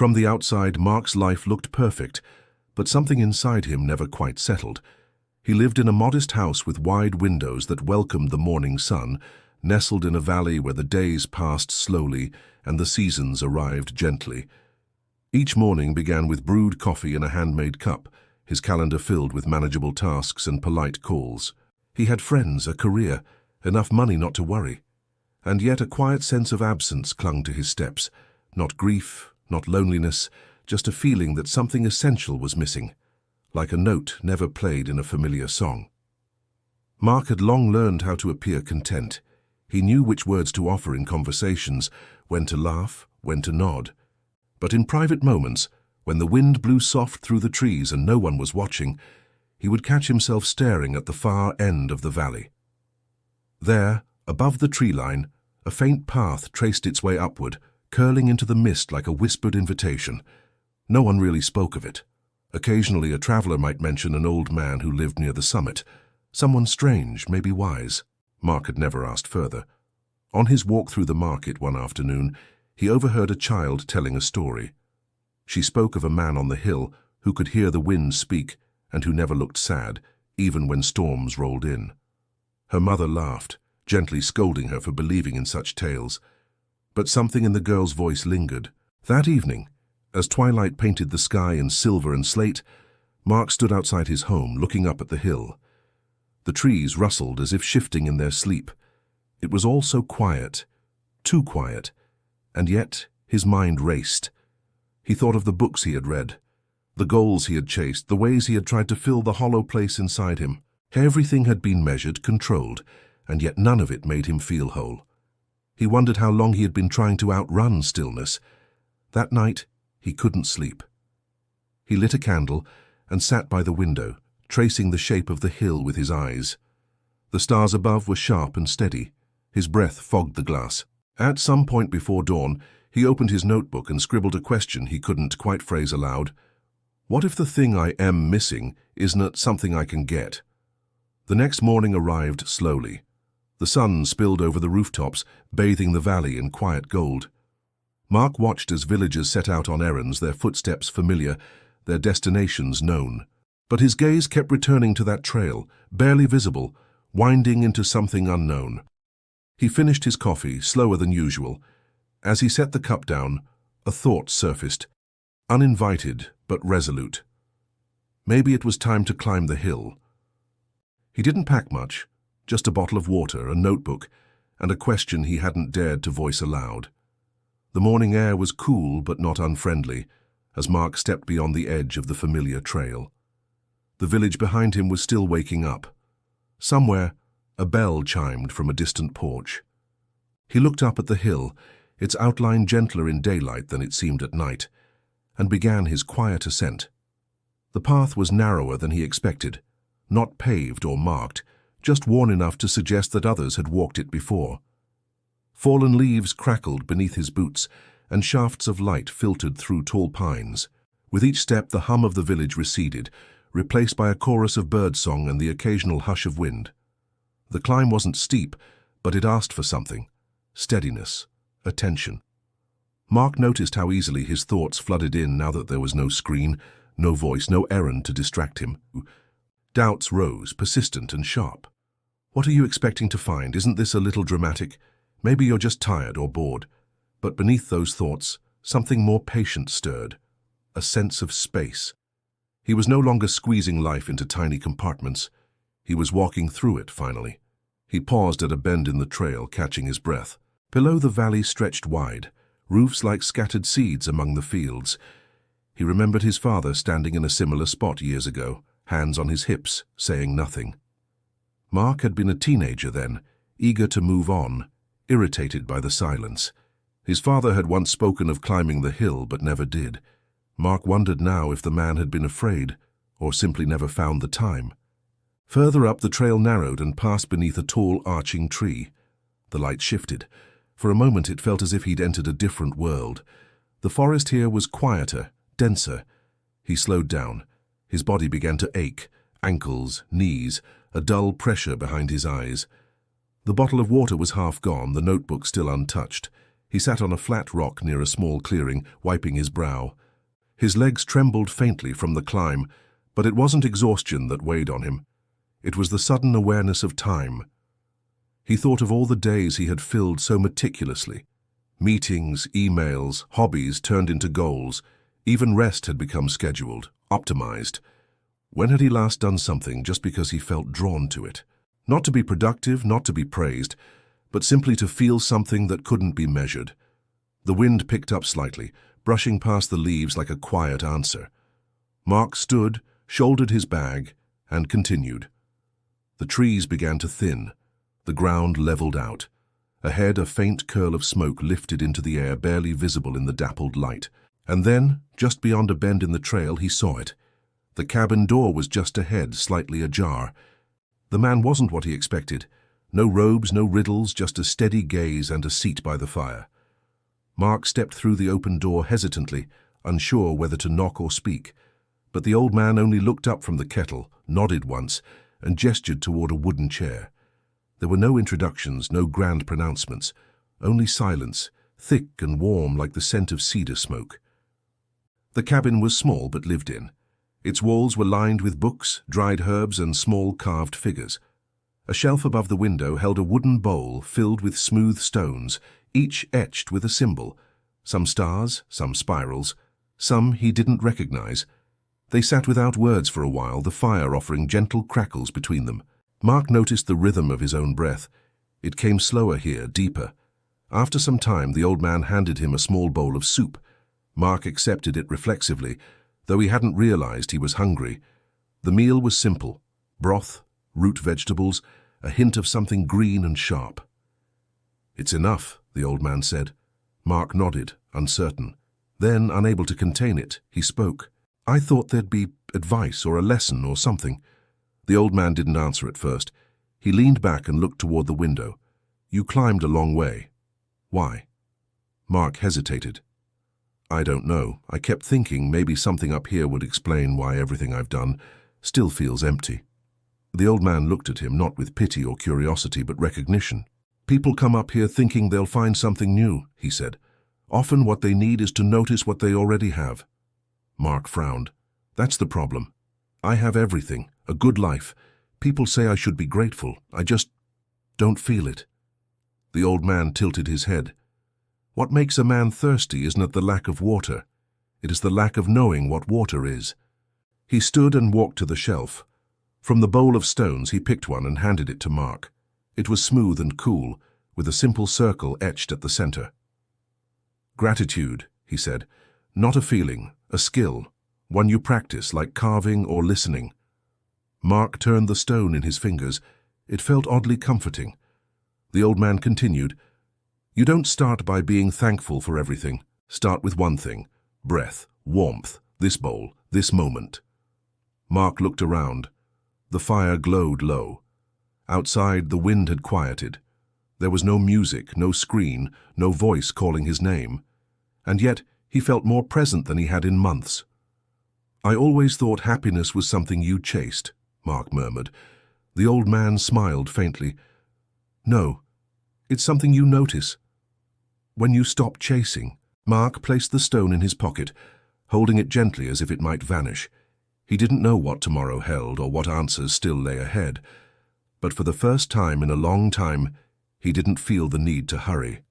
From the outside, Mark's life looked perfect, but something inside him never quite settled. He lived in a modest house with wide windows that welcomed the morning sun, nestled in a valley where the days passed slowly and the seasons arrived gently. Each morning began with brewed coffee in a handmade cup, his calendar filled with manageable tasks and polite calls. He had friends, a career, enough money not to worry. And yet a quiet sense of absence clung to his steps. Not grief, not loneliness, just a feeling that something essential was missing, like a note never played in a familiar song. Mark had long learned how to appear content. He knew which words to offer in conversations, when to laugh, when to nod. But in private moments, when the wind blew soft through the trees and no one was watching, he would catch himself staring at the far end of the valley. There, above the tree line, a faint path traced its way upward, curling into the mist like a whispered invitation. No one really spoke of it. Occasionally a traveler might mention an old man who lived near the summit, someone strange, maybe wise. Mark had never asked further. On his walk through the market one afternoon, he overheard a child telling a story. She spoke of a man on the hill who could hear the wind speak and who never looked sad, even when storms rolled in. Her mother laughed, gently scolding her for believing in such tales. But something in the girl's voice lingered. That evening, as twilight painted the sky in silver and slate, Mark stood outside his home, looking up at the hill. The trees rustled as if shifting in their sleep. It was all so quiet, too quiet, and yet his mind raced. He thought of the books he had read, the goals he had chased, the ways he had tried to fill the hollow place inside him. Everything had been measured, controlled, and yet none of it made him feel whole. He wondered how long he had been trying to outrun stillness. That night, he couldn't sleep. He lit a candle and sat by the window, tracing the shape of the hill with his eyes. The stars above were sharp and steady. His breath fogged the glass. At some point before dawn, he opened his notebook and scribbled a question he couldn't quite phrase aloud. What if the thing I am missing isn't something I can get? The next morning arrived slowly. The sun spilled over the rooftops, bathing the valley in quiet gold. Mark watched as villagers set out on errands, their footsteps familiar, their destinations known. But his gaze kept returning to that trail, barely visible, winding into something unknown. He finished his coffee, slower than usual. As he set the cup down, a thought surfaced, uninvited but resolute. Maybe it was time to climb the hill. He didn't pack much, just a bottle of water, a notebook, and a question he hadn't dared to voice aloud. The morning air was cool but not unfriendly, as Mark stepped beyond the edge of the familiar trail. The village behind him was still waking up. Somewhere, a bell chimed from a distant porch. He looked up at the hill, its outline gentler in daylight than it seemed at night, and began his quiet ascent. The path was narrower than he expected, not paved or marked, just worn enough to suggest that others had walked it before. Fallen leaves crackled beneath his boots, and shafts of light filtered through tall pines. With each step, the hum of the village receded, replaced by a chorus of birdsong and the occasional hush of wind. The climb wasn't steep, but it asked for something: steadiness, attention. Mark noticed how easily his thoughts flooded in now that there was no screen, no voice, no errand to distract him. Doubts rose, persistent and sharp. What are you expecting to find? Isn't this a little dramatic? Maybe you're just tired or bored. But beneath those thoughts, something more patient stirred, a sense of space. He was no longer squeezing life into tiny compartments. He was walking through it, finally. He paused at a bend in the trail, catching his breath. Below, the valley stretched wide, roofs like scattered seeds among the fields. He remembered his father standing in a similar spot years ago, hands on his hips, saying nothing. Mark had been a teenager then, eager to move on, irritated by the silence. His father had once spoken of climbing the hill, but never did. Mark wondered now if the man had been afraid, or simply never found the time. Further up, the trail narrowed and passed beneath a tall, arching tree. The light shifted. For a moment it felt as if he'd entered a different world. The forest here was quieter, denser. He slowed down. His body began to ache, ankles, knees, a dull pressure behind his eyes. The bottle of water was half gone, the notebook still untouched. He sat on a flat rock near a small clearing, wiping his brow. His legs trembled faintly from the climb, but it wasn't exhaustion that weighed on him. It was the sudden awareness of time. He thought of all the days he had filled so meticulously. Meetings, emails, hobbies turned into goals. Even rest had become scheduled, optimized. When had he last done something just because he felt drawn to it? Not to be productive, not to be praised, but simply to feel something that couldn't be measured. The wind picked up slightly, brushing past the leaves like a quiet answer. Mark stood, shouldered his bag, and continued. The trees began to thin. The ground leveled out. Ahead, a faint curl of smoke lifted into the air, barely visible in the dappled light. And then, just beyond a bend in the trail, he saw it. The cabin door was just ahead, slightly ajar. The man wasn't what he expected. No robes, no riddles, just a steady gaze and a seat by the fire. Mark stepped through the open door hesitantly, unsure whether to knock or speak. But the old man only looked up from the kettle, nodded once, and gestured toward a wooden chair. There were no introductions, no grand pronouncements, only silence, thick and warm like the scent of cedar smoke. The cabin was small but lived in. Its walls were lined with books, dried herbs, and small carved figures. A shelf above the window held a wooden bowl filled with smooth stones, each etched with a symbol, some stars, some spirals, some he didn't recognize. They sat without words for a while, the fire offering gentle crackles between them. Mark noticed the rhythm of his own breath. It came slower here, deeper. After some time, the old man handed him a small bowl of soup. Mark accepted it reflexively, though he hadn't realized he was hungry. The meal was simple: broth, root vegetables, a hint of something green and sharp. "It's enough," the old man said. Mark nodded, uncertain. Then, unable to contain it, he spoke. "I thought there'd be advice or a lesson or something." The old man didn't answer at first. He leaned back and looked toward the window. "You climbed a long way. Why?" Mark hesitated. "I don't know. I kept thinking maybe something up here would explain why everything I've done still feels empty." The old man looked at him, not with pity or curiosity, but recognition. "People come up here thinking they'll find something new," he said. "Often what they need is to notice what they already have." Mark frowned. "That's the problem. I have everything, a good life. People say I should be grateful. I just don't feel it." The old man tilted his head. "What makes a man thirsty isn't the lack of water. It is the lack of knowing what water is." He stood and walked to the shelf. From the bowl of stones he picked one and handed it to Mark. It was smooth and cool, with a simple circle etched at the center. "Gratitude," he said. "Not a feeling, a skill, one you practice like carving or listening." Mark turned the stone in his fingers. It felt oddly comforting. The old man continued, "You don't start by being thankful for everything. Start with one thing: breath, warmth, this bowl, this moment." Mark looked around. The fire glowed low. Outside, the wind had quieted. There was no music, no screen, no voice calling his name. And yet, he felt more present than he had in months. "I always thought happiness was something you chased," Mark murmured. The old man smiled faintly. "No, it's something you notice. When you stop chasing." Mark placed the stone in his pocket, holding it gently as if it might vanish. He didn't know what tomorrow held or what answers still lay ahead. But for the first time in a long time, he didn't feel the need to hurry.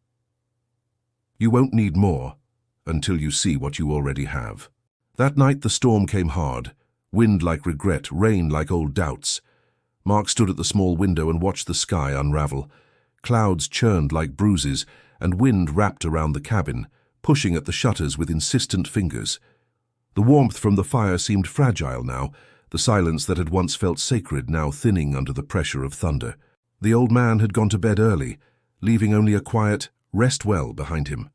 You won't need more until you see what you already have. That night the storm came hard, wind like regret, rain like old doubts. Mark stood at the small window and watched the sky unravel. Clouds churned like bruises, and wind wrapped around the cabin, pushing at the shutters with insistent fingers. The warmth from the fire seemed fragile now, the silence that had once felt sacred now thinning under the pressure of thunder. The old man had gone to bed early, leaving only a quiet, "rest well" behind him.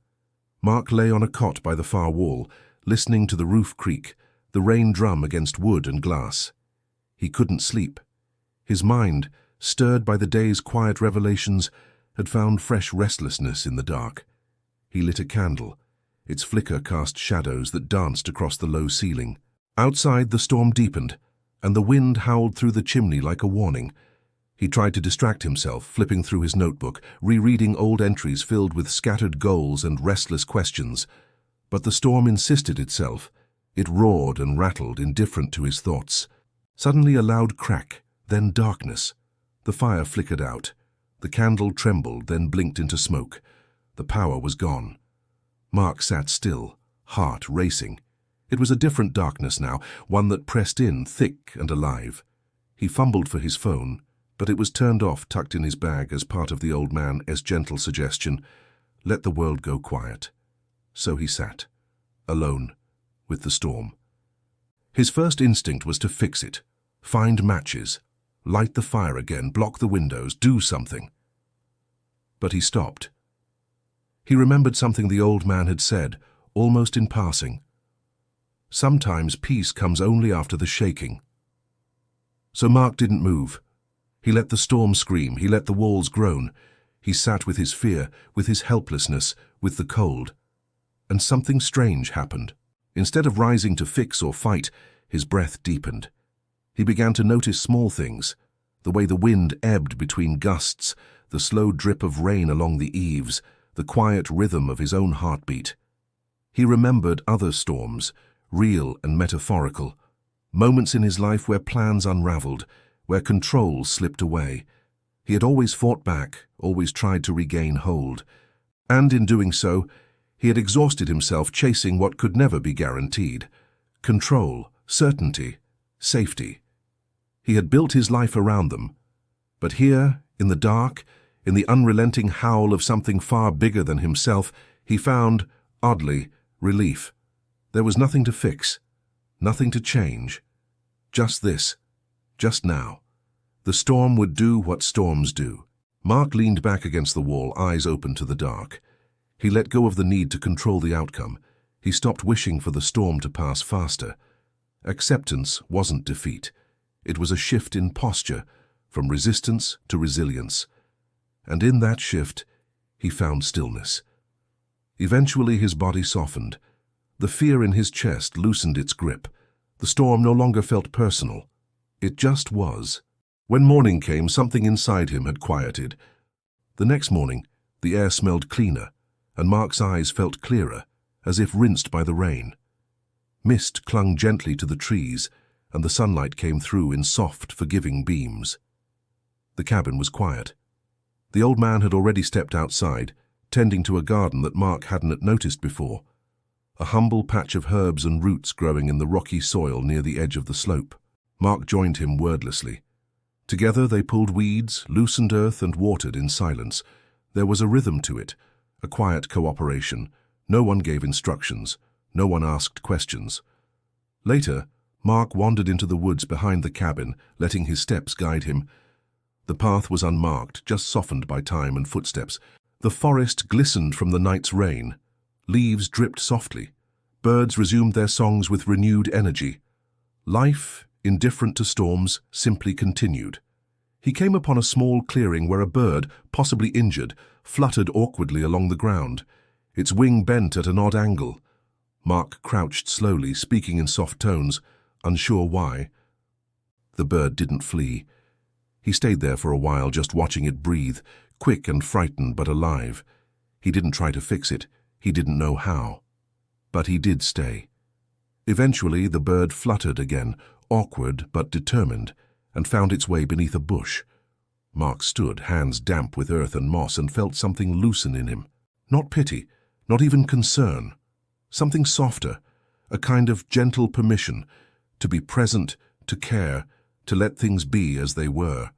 Mark lay on a cot by the far wall, listening to the roof creak, the rain drum against wood and glass. He couldn't sleep. His mind, stirred by the day's quiet revelations, had found fresh restlessness in the dark. He lit a candle. Its flicker cast shadows that danced across the low ceiling. Outside, the storm deepened, and the wind howled through the chimney like a warning. He tried to distract himself, flipping through his notebook, rereading old entries filled with scattered goals and restless questions. But the storm insisted itself. It roared and rattled, indifferent to his thoughts. Suddenly a loud crack, then darkness. The fire flickered out. The candle trembled, then blinked into smoke. The power was gone. Mark sat still, heart racing. It was a different darkness now, one that pressed in, thick and alive. He fumbled for his phone, but it was turned off, tucked in his bag as part of the old man's gentle suggestion, "Let the world go quiet." So he sat, alone, with the storm. His first instinct was to fix it, find matches, light the fire again, block the windows, do something. But he stopped. He remembered something the old man had said, almost in passing. Sometimes peace comes only after the shaking. So Mark didn't move. He let the storm scream, he let the walls groan. He sat with his fear, with his helplessness, with the cold. And something strange happened. Instead of rising to fix or fight, his breath deepened. He began to notice small things, the way the wind ebbed between gusts, the slow drip of rain along the eaves, the quiet rhythm of his own heartbeat. He remembered other storms, real and metaphorical, moments in his life where plans unraveled, where control slipped away. He had always fought back, always tried to regain hold. And in doing so, he had exhausted himself chasing what could never be guaranteed. Control, certainty, safety. He had built his life around them. But here, in the dark, in the unrelenting howl of something far bigger than himself, he found, oddly, relief. There was nothing to fix, nothing to change. Just this, just now. The storm would do what storms do. Mark leaned back against the wall, eyes open to the dark. He let go of the need to control the outcome. He stopped wishing for the storm to pass faster. Acceptance wasn't defeat. It was a shift in posture, from resistance to resilience. And in that shift, he found stillness. Eventually his body softened. The fear in his chest loosened its grip. The storm no longer felt personal. It just was. When morning came, something inside him had quieted. The next morning, the air smelled cleaner, and Mark's eyes felt clearer, as if rinsed by the rain. Mist clung gently to the trees, and the sunlight came through in soft, forgiving beams. The cabin was quiet. The old man had already stepped outside, tending to a garden that Mark hadn't noticed before. A humble patch of herbs and roots growing in the rocky soil near the edge of the slope. Mark joined him wordlessly. Together they pulled weeds, loosened earth, and watered in silence. There was a rhythm to it, a quiet cooperation. No one gave instructions. No one asked questions. Later, Mark wandered into the woods behind the cabin, letting his steps guide him. The path was unmarked, just softened by time and footsteps. The forest glistened from the night's rain. Leaves dripped softly. Birds resumed their songs with renewed energy. Life, indifferent to storms, simply continued. He came upon a small clearing where a bird, possibly injured, fluttered awkwardly along the ground. Its wing bent at an odd angle. Mark crouched slowly, speaking in soft tones, unsure why. The bird didn't flee. He stayed there for a while, just watching it breathe, quick and frightened but alive. He didn't try to fix it. He didn't know how. But he did stay. Eventually, the bird fluttered again, awkward but determined, and found its way beneath a bush. Mark stood, hands damp with earth and moss, and felt something loosen in him. Not pity, not even concern. Something softer, a kind of gentle permission to be present, to care, to let things be as they were.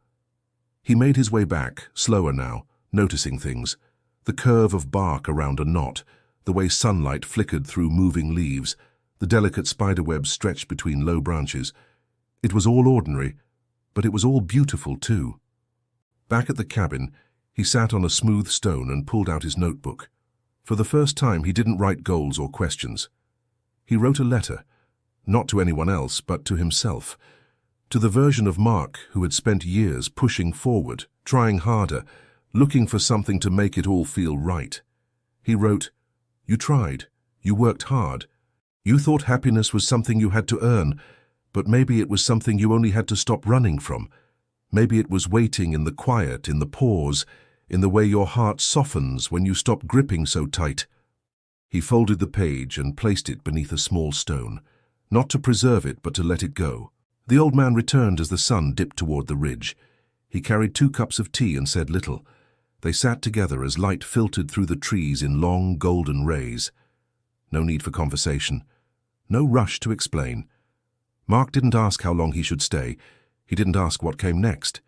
He made his way back, slower now, noticing things. The curve of bark around a knot, the way sunlight flickered through moving leaves, the delicate spiderwebs stretched between low branches. It was all ordinary, but it was all beautiful too. Back at the cabin, he sat on a smooth stone and pulled out his notebook. For the first time, he didn't write goals or questions. He wrote a letter, not to anyone else, but to himself, to the version of Mark who had spent years pushing forward, trying harder, looking for something to make it all feel right. He wrote, "You tried, you worked hard. You thought happiness was something you had to earn, but maybe it was something you only had to stop running from. Maybe it was waiting in the quiet, in the pause, in the way your heart softens when you stop gripping so tight. He folded the page and placed it beneath a small stone, not to preserve it but to let it go. The old man returned as the sun dipped toward the ridge. He carried 2 cups of tea and said little. They sat together as light filtered through the trees in long golden rays. No need for conversation. No rush to explain. Mark didn't ask how long he should stay. He didn't ask what came next.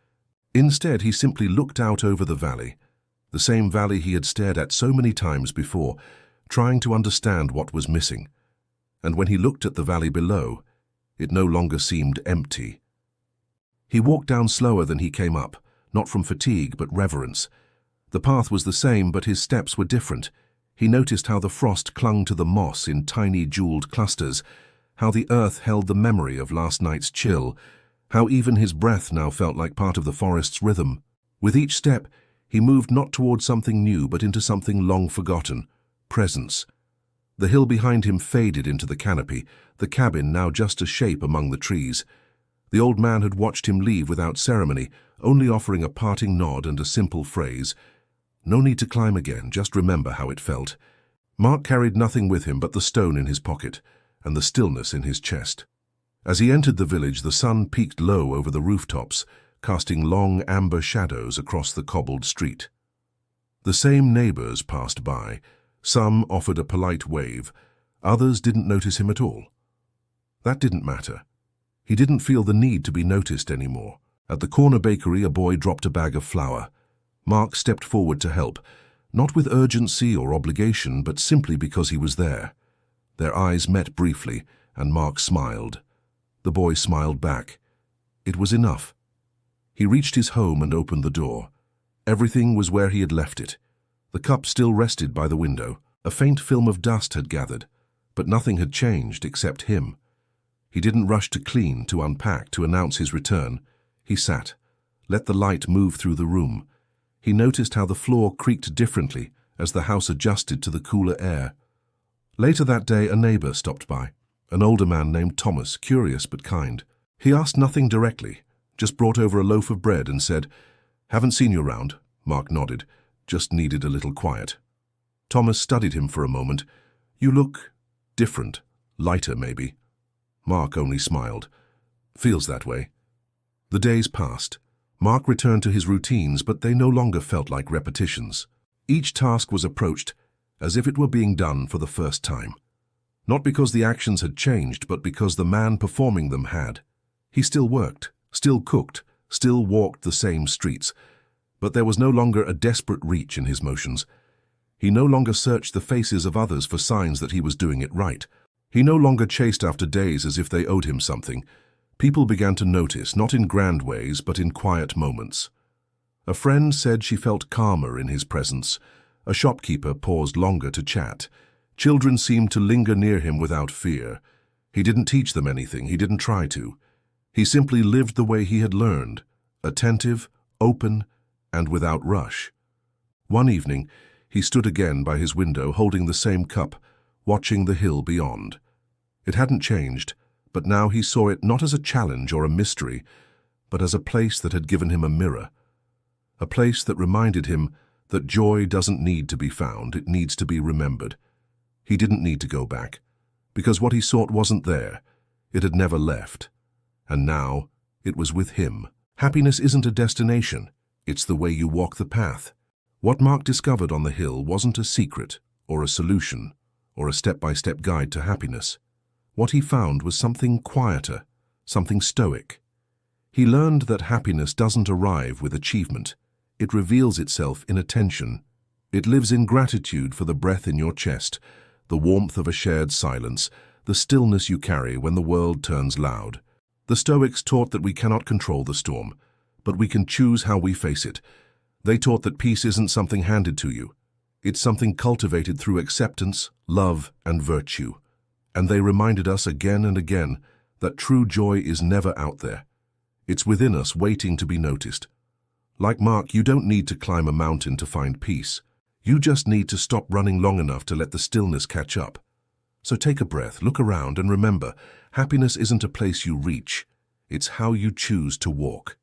Instead, he simply looked out over the valley, the same valley he had stared at so many times before, trying to understand what was missing. And when he looked at the valley below, it no longer seemed empty. He walked down slower than he came up, not from fatigue but reverence. The path was the same, but his steps were different. He noticed how the frost clung to the moss in tiny jeweled clusters, how the earth held the memory of last night's chill, how even his breath now felt like part of the forest's rhythm. With each step, he moved not toward something new but into something long forgotten, presence. The hill behind him faded into the canopy, the cabin now just a shape among the trees. The old man had watched him leave without ceremony, only offering a parting nod and a simple phrase. No need to climb again, just remember how it felt. Mark carried nothing with him but the stone in his pocket and the stillness in his chest. As he entered the village, the sun peaked low over the rooftops, casting long amber shadows across the cobbled street. The same neighbors passed by. Some offered a polite wave. Others didn't notice him at all. That didn't matter. He didn't feel the need to be noticed anymore. At the corner bakery, a boy dropped a bag of flour. Mark stepped forward to help, not with urgency or obligation, but simply because he was there. Their eyes met briefly, and Mark smiled. The boy smiled back. It was enough. He reached his home and opened the door. Everything was where he had left it. The cup still rested by the window. A faint film of dust had gathered, but nothing had changed except him. He didn't rush to clean, to unpack, to announce his return. He sat, let the light move through the room. He noticed how the floor creaked differently as the house adjusted to the cooler air. Later that day, a neighbor stopped by, an older man named Thomas, curious but kind. He asked nothing directly, just brought over a loaf of bread and said, "Haven't seen you around." Mark nodded. "Just needed a little quiet." Thomas studied him for a moment. "You look different, lighter maybe." Mark only smiled. "Feels that way." The days passed. Mark returned to his routines, but they no longer felt like repetitions. Each task was approached as if it were being done for the first time. Not because the actions had changed, but because the man performing them had. He still worked, still cooked, still walked the same streets, but there was no longer a desperate reach in his motions. He no longer searched the faces of others for signs that he was doing it right. He no longer chased after days as if they owed him something. People began to notice, not in grand ways, but in quiet moments. A friend said she felt calmer in his presence. A shopkeeper paused longer to chat. Children seemed to linger near him without fear. He didn't teach them anything, he didn't try to. He simply lived the way he had learned, attentive, open, and without rush. One evening, he stood again by his window holding the same cup, watching the hill beyond. It hadn't changed, but now he saw it not as a challenge or a mystery, but as a place that had given him a mirror. A place that reminded him that joy doesn't need to be found, it needs to be remembered. He didn't need to go back, because what he sought wasn't there. It had never left. And now, it was with him. Happiness isn't a destination, it's the way you walk the path. What Mark discovered on the hill wasn't a secret, or a solution, or a step-by-step guide to happiness. What he found was something quieter, something stoic. He learned that happiness doesn't arrive with achievement. It reveals itself in attention. It lives in gratitude for the breath in your chest, the warmth of a shared silence, the stillness you carry when the world turns loud. The Stoics taught that we cannot control the storm, but we can choose how we face it. They taught that peace isn't something handed to you. It's something cultivated through acceptance, love, and virtue. And they reminded us again and again that true joy is never out there. It's within us, waiting to be noticed. Like Mark, you don't need to climb a mountain to find peace. You just need to stop running long enough to let the stillness catch up. So take a breath, look around, and remember, happiness isn't a place you reach. It's how you choose to walk.